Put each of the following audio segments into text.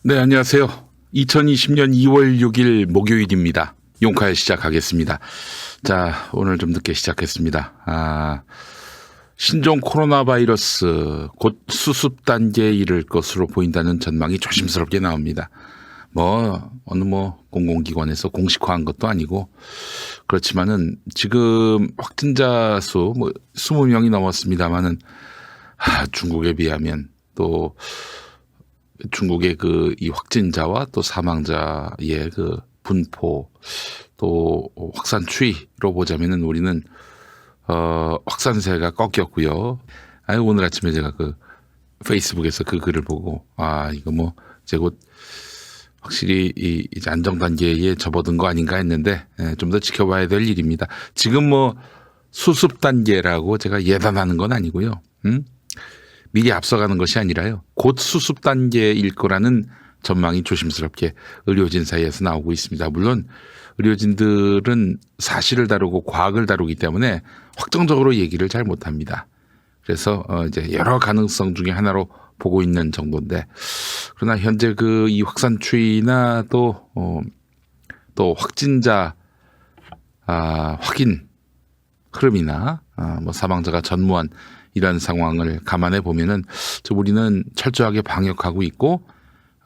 네, 안녕하세요. 2020년 2월 6일 목요일입니다. 용칼 시작하겠습니다. 자, 오늘 좀 늦게 시작했습니다. 신종 코로나 바이러스 곧 수습 단계에 이를 것으로 보인다는 전망이 조심스럽게 나옵니다. 어느 공공기관에서 공식화한 것도 아니고, 그렇지만은 지금 확진자 수 20명이 넘었습니다만은, 중국에 비하면 또 중국의 이 확진자와 또 사망자의 그 분포 또 확산 추이로 보자면은 우리는 확산세가 꺾였고요. 오늘 아침에 제가 그 페이스북에서 그 글을 보고 이거 이제 곧 확실히 이제 안정 단계에 접어든 거 아닌가 했는데 좀 더 지켜봐야 될 일입니다. 지금 수습 단계라고 제가 예단하는 건 아니고요. 미리 앞서가는 것이 아니라요. 곧 수습 단계일 거라는 전망이 조심스럽게 의료진 사이에서 나오고 있습니다. 물론 의료진들은 사실을 다루고 과학을 다루기 때문에 확정적으로 얘기를 잘 못합니다. 그래서 이제 여러 가능성 중에 하나로 보고 있는 정도인데, 그러나 현재 이 확산 추이나 또 확진자 확인 흐름이나 사망자가 전무한 이런 상황을 감안해 보면은 우리는 철저하게 방역하고 있고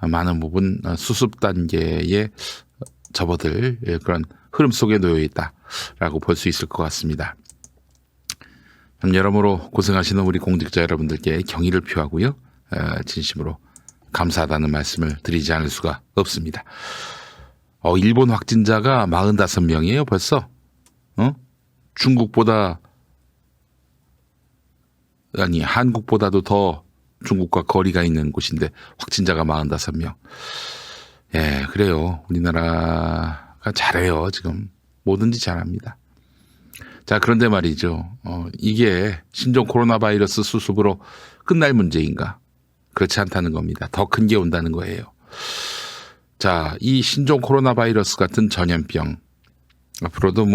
많은 부분 수습 단계에 접어들 그런 흐름 속에 놓여 있다라고 볼 수 있을 것 같습니다. 여러모로 고생하시는 우리 공직자 여러분들께 경의를 표하고요. 진심으로 감사하다는 말씀을 드리지 않을 수가 없습니다. 일본 확진자가 45명이에요 벌써. 한국보다도 더 중국과 거리가 있는 곳인데 확진자가 45명. 예, 그래요. 우리나라가 잘해요. 지금 뭐든지 잘합니다. 자, 그런데 말이죠. 이게 신종 코로나 바이러스 수습으로 끝날 문제인가? 그렇지 않다는 겁니다. 더 큰 게 온다는 거예요. 자, 이 신종 코로나 바이러스 같은 전염병, 앞으로도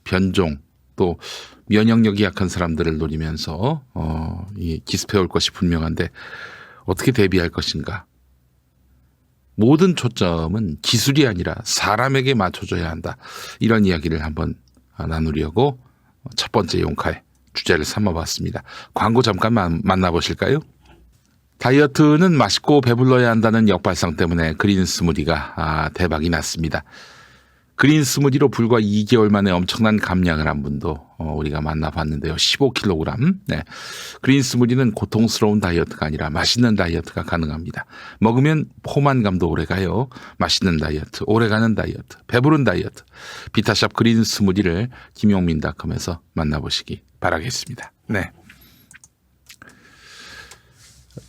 변종, 또 면역력이 약한 사람들을 노리면서 기습해 올 것이 분명한데 어떻게 대비할 것인가? 모든 초점은 기술이 아니라 사람에게 맞춰줘야 한다. 이런 이야기를 한번 나누려고 첫 번째 용칼 주제를 삼아봤습니다. 광고 잠깐 만나보실까요? 다이어트는 맛있고 배불러야 한다는 역발상 때문에 그린 스무디가 대박이 났습니다. 그린 스무디로 불과 2개월 만에 엄청난 감량을 한 분도 우리가 만나봤는데요. 15kg. 네. 그린 스무디는 고통스러운 다이어트가 아니라 맛있는 다이어트가 가능합니다. 먹으면 포만감도 오래가요. 맛있는 다이어트, 오래가는 다이어트, 배부른 다이어트. 비타샵 그린 스무디를 김용민닷컴에서 만나보시기 바라겠습니다. 네.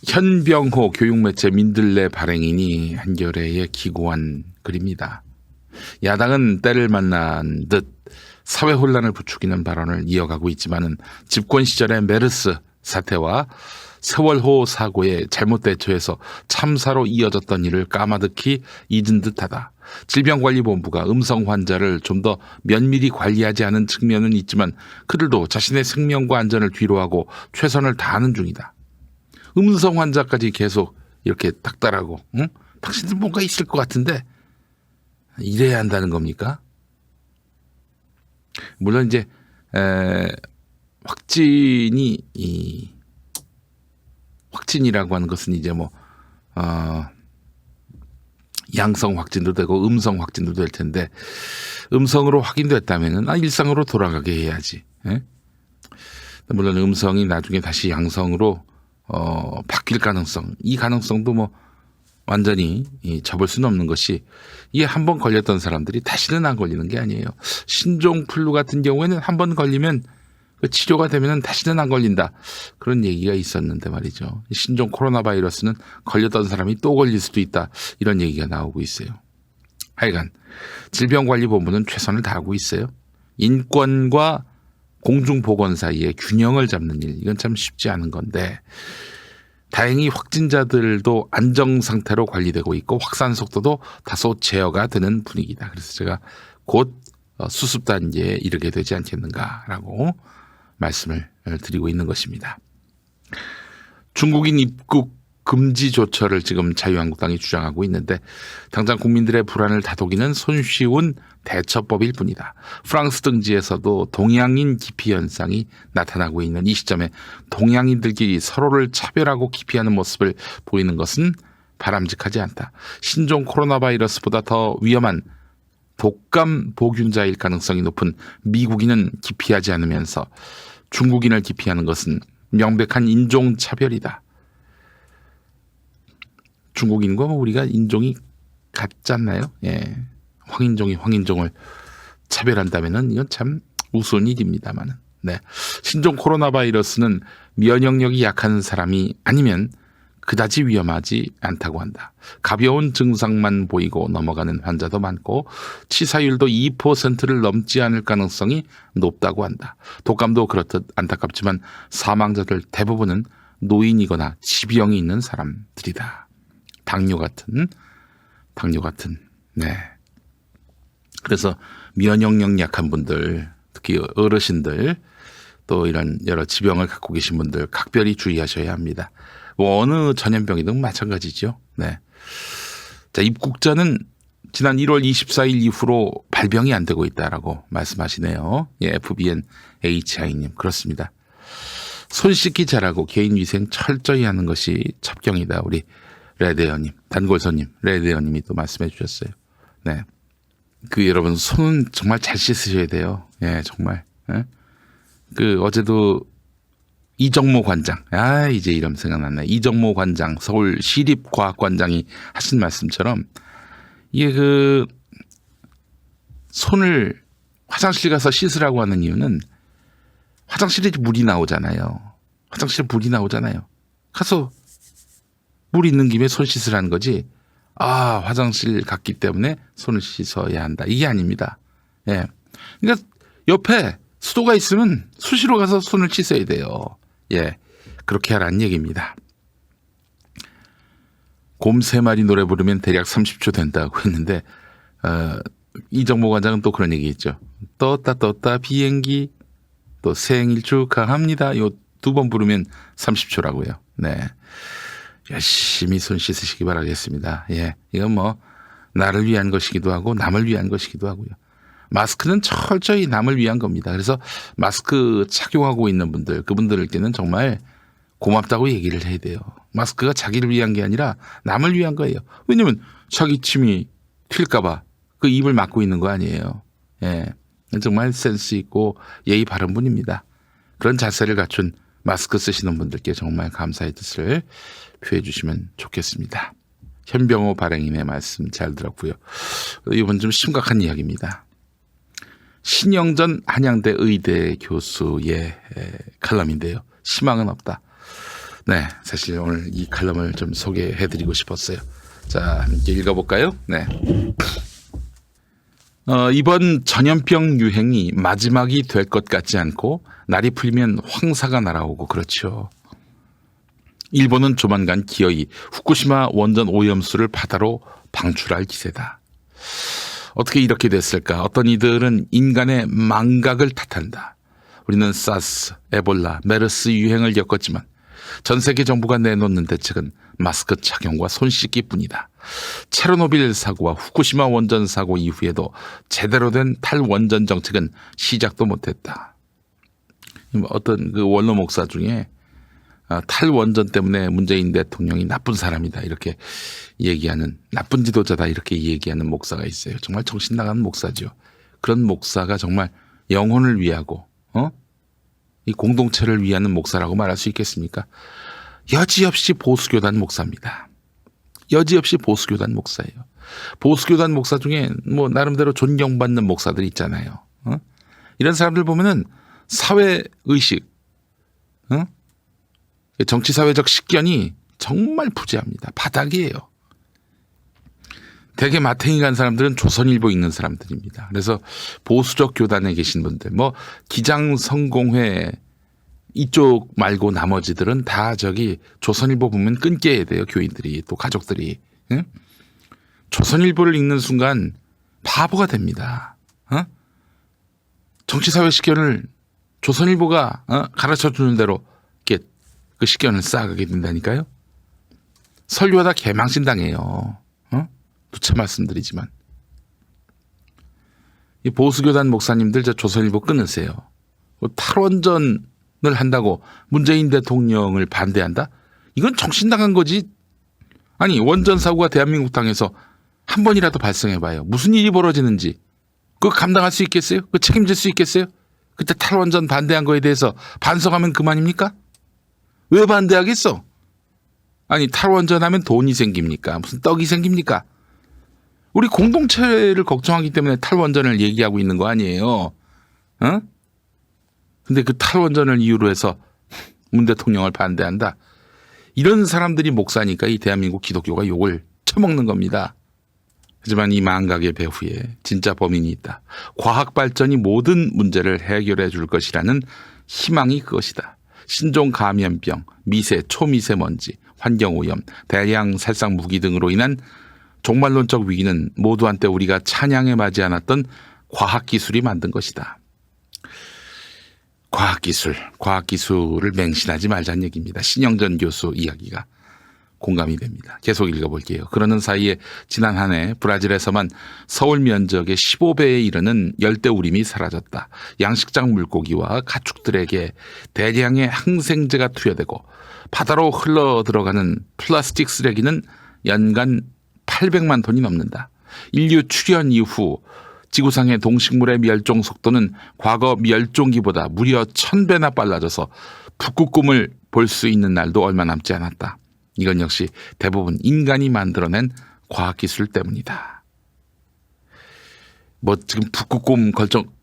현병호 교육매체 민들레 발행인이 한겨레에 기고한 글입니다. 야당은 때를 만난 듯 사회 혼란을 부추기는 발언을 이어가고 있지만은 집권 시절의 메르스 사태와 세월호 사고에 잘못 대처해서 참사로 이어졌던 일을 까마득히 잊은 듯하다. 질병관리본부가 음성 환자를 좀 더 면밀히 관리하지 않은 측면은 있지만 그들도 자신의 생명과 안전을 뒤로하고 최선을 다하는 중이다. 음성 환자까지 계속 이렇게 닥달하고, 당신들 뭔가 있을 것 같은데 이래야 한다는 겁니까? 물론 이제 확진이라고 하는 것은 이제 양성 확진도 되고 음성 확진도 될 텐데, 음성으로 확인됐다면은 일상으로 돌아가게 해야지. 예? 물론 음성이 나중에 다시 양성으로 바뀔 가능성, 이 가능성도 완전히 접을 수는 없는 것이, 이게 한 번 걸렸던 사람들이 다시는 안 걸리는 게 아니에요. 신종플루 같은 경우에는 한 번 걸리면 치료가 되면 다시는 안 걸린다. 그런 얘기가 있었는데 말이죠. 신종 코로나 바이러스는 걸렸던 사람이 또 걸릴 수도 있다. 이런 얘기가 나오고 있어요. 하여간 질병관리본부는 최선을 다하고 있어요. 인권과 공중보건 사이에 균형을 잡는 일, 이건 참 쉽지 않은 건데, 다행히 확진자들도 안정 상태로 관리되고 있고 확산 속도도 다소 제어가 되는 분위기다. 그래서 제가 곧 수습 단계에 이르게 되지 않겠는가라고 말씀을 드리고 있는 것입니다. 중국인 입국 금지 조처를 지금 자유한국당이 주장하고 있는데 당장 국민들의 불안을 다독이는 손쉬운 대처법일 뿐이다. 프랑스 등지에서도 동양인 기피 현상이 나타나고 있는 이 시점에 동양인들끼리 서로를 차별하고 기피하는 모습을 보이는 것은 바람직하지 않다. 신종 코로나 바이러스보다 더 위험한 독감 보균자일 가능성이 높은 미국인은 기피하지 않으면서 중국인을 기피하는 것은 명백한 인종차별이다. 중국인과 우리가 인종이 같잖아요. 예. 황인종이 황인종을 차별한다면은 이건 참 우스운 일입니다만은. 네. 신종 코로나 바이러스는 면역력이 약한 사람이 아니면 그다지 위험하지 않다고 한다. 가벼운 증상만 보이고 넘어가는 환자도 많고 치사율도 2%를 넘지 않을 가능성이 높다고 한다. 독감도 그렇듯 안타깝지만 사망자들 대부분은 노인이거나 지병이 있는 사람들이다. 당뇨 같은. 네. 그래서 면역력 약한 분들, 특히 어르신들, 또 이런 여러 지병을 갖고 계신 분들 각별히 주의하셔야 합니다. 뭐 어느 전염병이든 마찬가지죠. 네. 자, 입국자는 지난 1월 24일 이후로 발병이 안 되고 있다라고 말씀하시네요. 예, FBN HI님. 그렇습니다. 손 씻기 잘하고 개인 위생 철저히 하는 것이 첩경이다. 우리 레드에어님, 단골손님 레드에어님이 또 말씀해 주셨어요. 네. 여러분 손은 정말 잘 씻으셔야 돼요. 예, 정말. 예? 어제도 이정모 관장, 이제 이름 생각났네. 이정모 관장, 서울 시립과학관장이 하신 말씀처럼 이게 손을 화장실 가서 씻으라고 하는 이유는 화장실에 물이 나오잖아요. 가서 물 있는 김에 손 씻으라는 거지. 화장실 갔기 때문에 손을 씻어야 한다. 이게 아닙니다. 예. 그러니까 옆에 수도가 있으면 수시로 가서 손을 씻어야 돼요. 예. 그렇게 하라는 얘기입니다. 곰 3마리 노래 부르면 대략 30초 된다고 했는데, 이정모 관장은 또 그런 얘기 했죠. 떴다 비행기, 또 생일 축하합니다. 요 2번 부르면 30초라고요. 네. 열심히 손 씻으시기 바라겠습니다. 예. 이건 뭐, 나를 위한 것이기도 하고, 남을 위한 것이기도 하고요. 마스크는 철저히 남을 위한 겁니다. 그래서 마스크 착용하고 있는 분들, 그분들께는 정말 고맙다고 얘기를 해야 돼요. 마스크가 자기를 위한 게 아니라 남을 위한 거예요. 왜냐면 자기 침이 튈까봐 그 입을 막고 있는 거 아니에요. 예. 정말 센스 있고 예의 바른 분입니다. 그런 자세를 갖춘 마스크 쓰시는 분들께 정말 감사의 뜻을 표해 주시면 좋겠습니다. 현병호 발행인의 말씀 잘 들었고요. 이번 좀 심각한 이야기입니다. 신영전 한양대 의대 교수의 칼럼인데요. 희망은 없다. 네, 사실 오늘 이 칼럼을 좀 소개해드리고 싶었어요. 자, 함께 읽어볼까요? 네. 이번 전염병 유행이 마지막이 될 것 같지 않고 날이 풀리면 황사가 날아오고 그렇죠. 일본은 조만간 기어이 후쿠시마 원전 오염수를 바다로 방출할 기세다. 어떻게 이렇게 됐을까? 어떤 이들은 인간의 망각을 탓한다. 우리는 사스, 에볼라, 메르스 유행을 겪었지만 전 세계 정부가 내놓는 대책은 마스크 착용과 손 씻기뿐이다. 체르노빌 사고와 후쿠시마 원전 사고 이후에도 제대로 된 탈원전 정책은 시작도 못했다. 어떤 원로 목사 중에 탈원전 때문에 문재인 대통령이 나쁜 사람이다 이렇게 얘기하는, 나쁜 지도자다 이렇게 얘기하는 목사가 있어요. 정말 정신 나간 목사죠. 그런 목사가 정말 영혼을 위하고 이 공동체를 위하는 목사라고 말할 수 있겠습니까? 여지없이 보수교단 목사입니다. 여지없이 보수교단 목사예요. 보수교단 목사 중에 뭐 나름대로 존경받는 목사들 있잖아요. 이런 사람들 보면은 사회의식, 정치사회적 식견이 정말 부재합니다. 바닥이에요. 대개 마탱이 간 사람들은 조선일보 읽는 사람들입니다. 그래서 보수적 교단에 계신 분들, 뭐 기장성공회 이쪽 말고 나머지들은 다 조선일보 보면 끊겨야 돼요. 교인들이, 또 가족들이. 응? 조선일보를 읽는 순간 바보가 됩니다. 정치사회 식견을 조선일보가 가르쳐주는 대로 이렇게 그 식견을 쌓아가게 된다니까요. 설교하다 개망신 당해요. 누차 말씀드리지만. 이 보수교단 목사님들 저 조선일보 끊으세요. 탈원전을 한다고 문재인 대통령을 반대한다? 이건 정신 나간 거지. 아니 원전 사고가 대한민국 땅에서 한 번이라도 발생해봐요. 무슨 일이 벌어지는지 그거 감당할 수 있겠어요? 그 책임질 수 있겠어요? 그때 탈원전 반대한 거에 대해서 반성하면 그만입니까? 왜 반대하겠어? 아니 탈원전 하면 돈이 생깁니까? 무슨 떡이 생깁니까? 우리 공동체를 걱정하기 때문에 탈원전을 얘기하고 있는 거 아니에요. 근데 그 탈원전을 이유로 해서 문 대통령을 반대한다. 이런 사람들이 목사니까 이 대한민국 기독교가 욕을 처먹는 겁니다. 하지만 이 망각의 배후에 진짜 범인이 있다. 과학 발전이 모든 문제를 해결해 줄 것이라는 희망이 그것이다. 신종 감염병, 미세, 초미세먼지, 환경오염, 대량 살상 무기 등으로 인한 종말론적 위기는 모두 한때 우리가 찬양에 맞지 않았던 과학기술이 만든 것이다. 과학기술을 맹신하지 말자는 얘기입니다. 신영전 교수 이야기가 공감이 됩니다. 계속 읽어볼게요. 그러는 사이에 지난 한 해 브라질에서만 서울 면적의 15배에 이르는 열대우림이 사라졌다. 양식장 물고기와 가축들에게 대량의 항생제가 투여되고 바다로 흘러 들어가는 플라스틱 쓰레기는 연간 800만 톤이 넘는다. 인류 출현 이후 지구상의 동식물의 멸종 속도는 과거 멸종기보다 무려 1000배나 빨라져서 북극곰을 볼 수 있는 날도 얼마 남지 않았다. 이건 역시 대부분 인간이 만들어낸 과학기술 때문이다. 뭐 지금 북극곰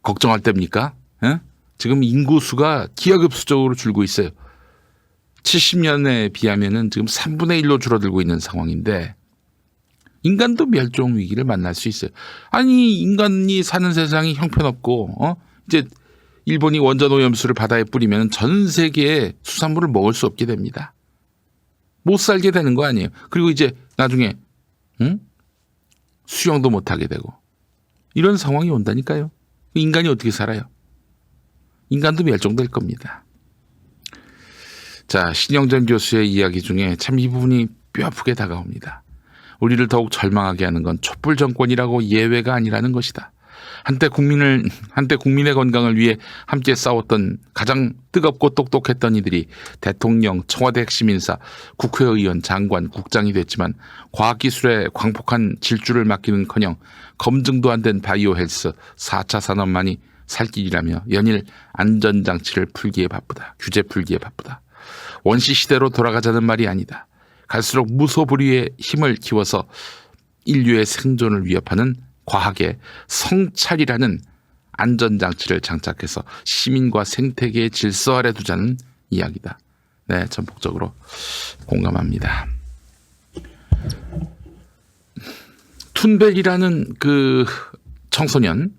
걱정할 때입니까? 지금 인구수가 기하급수적으로 줄고 있어요. 70년에 비하면은 지금 3분의 1로 줄어들고 있는 상황인데 인간도 멸종 위기를 만날 수 있어요. 아니 인간이 사는 세상이 형편없고 이제 일본이 원전 오염수를 바다에 뿌리면 전 세계의 수산물을 먹을 수 없게 됩니다. 못 살게 되는 거 아니에요. 그리고 이제 나중에 수영도 못하게 되고 이런 상황이 온다니까요. 인간이 어떻게 살아요? 인간도 멸종될 겁니다. 자, 신영전 교수의 이야기 중에 참 이 부분이 뼈아프게 다가옵니다. 우리를 더욱 절망하게 하는 건 촛불 정권이라고 예외가 아니라는 것이다. 한때 국민의 건강을 위해 함께 싸웠던 가장 뜨겁고 똑똑했던 이들이 대통령, 청와대 핵심 인사, 국회의원, 장관, 국장이 됐지만 과학기술의 광폭한 질주를 막기는커녕 검증도 안 된 바이오 헬스 4차 산업만이 살 길이라며 연일 안전장치를 풀기에 바쁘다. 규제 풀기에 바쁘다. 원시 시대로 돌아가자는 말이 아니다. 갈수록 무소불위의 힘을 키워서 인류의 생존을 위협하는 과학의 성찰이라는 안전장치를 장착해서 시민과 생태계의 질서 아래 두자는 이야기다. 네, 전폭적으로 공감합니다. 툰벨이라는 그 청소년이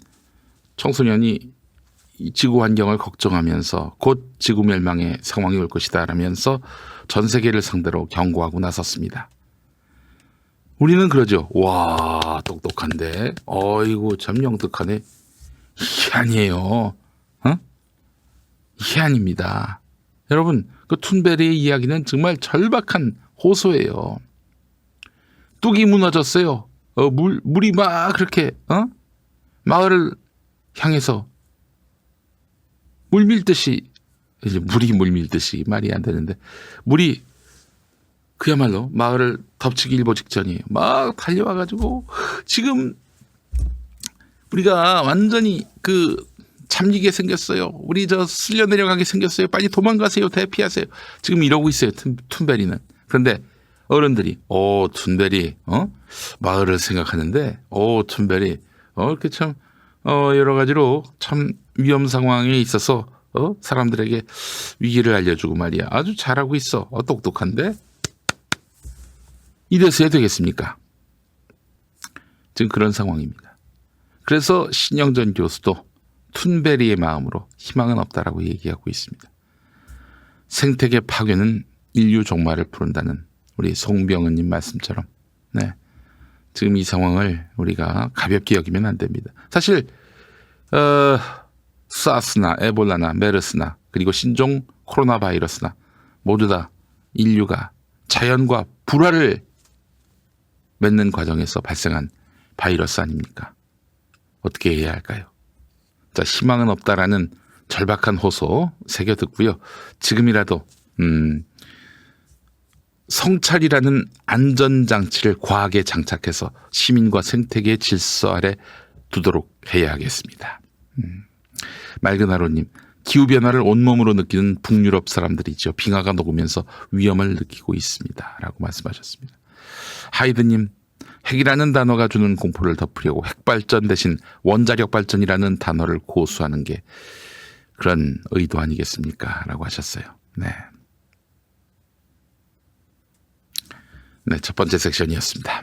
이 지구 환경을 걱정하면서 곧 지구 멸망의 상황이 올 것이다 라면서 전 세계를 상대로 경고하고 나섰습니다. 우리는 그러죠. 와, 똑똑한데. 어이구, 참 영특하네. 이게 아니에요. 이게 아닙니다. 여러분, 그 툰베리의 이야기는 정말 절박한 호소예요. 뚝이 무너졌어요. 물이 막 그렇게, 마을을 향해서 물 밀듯이, 이제 물이 물 밀듯이 말이 안 되는데, 물이 그야말로 마을을 덮치기 일보 직전이에요. 막 달려와가지고 지금 우리가 완전히 잠기게 생겼어요. 우리 쓸려 내려가게 생겼어요. 빨리 도망가세요. 대피하세요. 지금 이러고 있어요. 툰베리는. 그런데 어른들이 툰베리 마을을 생각하는데 툰베리 이렇게 참 여러 가지로 참 위험 상황에 있어서 사람들에게 위기를 알려주고 말이야. 아주 잘하고 있어. 똑똑한데. 이래서야 되겠습니까? 지금 그런 상황입니다. 그래서 신영전 교수도 툰베리의 마음으로 희망은 없다라고 얘기하고 있습니다. 생태계 파괴는 인류 종말을 부른다는 우리 송병은님 말씀처럼 네, 지금 이 상황을 우리가 가볍게 여기면 안 됩니다. 사실 사스나 에볼라나 메르스나 그리고 신종 코로나 바이러스나 모두 다 인류가 자연과 불화를 맺는 과정에서 발생한 바이러스 아닙니까? 어떻게 해야 할까요? 자, 희망은 없다라는 절박한 호소 새겨 듣고요. 지금이라도 성찰이라는 안전장치를 과하게 장착해서 시민과 생태계의 질서 아래 두도록 해야 하겠습니다. 맑은 하루님, 기후변화를 온몸으로 느끼는 북유럽 사람들이죠. 빙하가 녹으면서 위험을 느끼고 있습니다. 라고 말씀하셨습니다. 하이드님, 핵이라는 단어가 주는 공포를 덮으려고 핵발전 대신 원자력 발전이라는 단어를 고수하는 게 그런 의도 아니겠습니까? 라고 하셨어요. 네. 네, 첫 번째 섹션이었습니다.